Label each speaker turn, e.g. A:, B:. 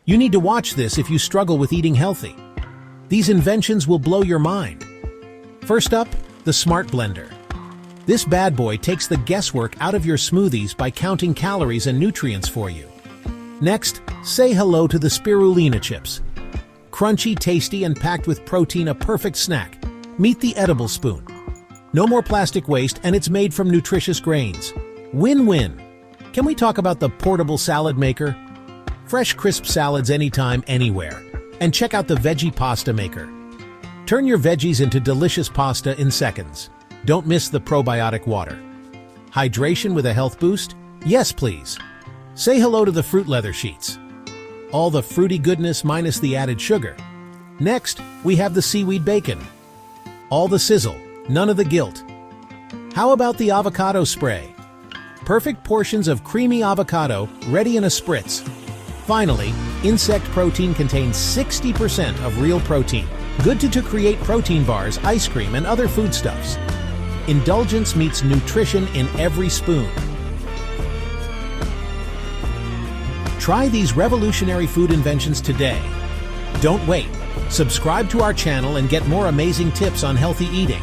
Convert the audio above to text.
A: You need to watch this if you struggle with eating healthy. These inventions will blow your mind. First up, the Smart Blender. This bad boy takes the guesswork out of your smoothies by counting calories and nutrients for you. Next, say hello to the spirulina chips. Crunchy, tasty, and packed with protein, a perfect snack. Meet the edible spoon. No more plastic waste, and it's made from nutritious grains. Win-win. Can we talk about the portable salad maker? Fresh, crisp salads anytime, anywhere. And check out the veggie pasta maker. Turn your veggies into delicious pasta in seconds. Don't miss the probiotic water. Hydration with a health boost? Yes, please. Say hello to the fruit leather sheets. All the fruity goodness minus the added sugar. Next, we have the seaweed bacon. All the sizzle, none of the guilt. How about the avocado spray? Perfect portions of creamy avocado ready in a spritz. Finally, insect protein contains 60% of real protein, good to create protein bars, ice cream, and other foodstuffs. Indulgence meets nutrition in every spoon. Try these revolutionary food inventions today. Don't wait. Subscribe to our channel and get more amazing tips on healthy eating.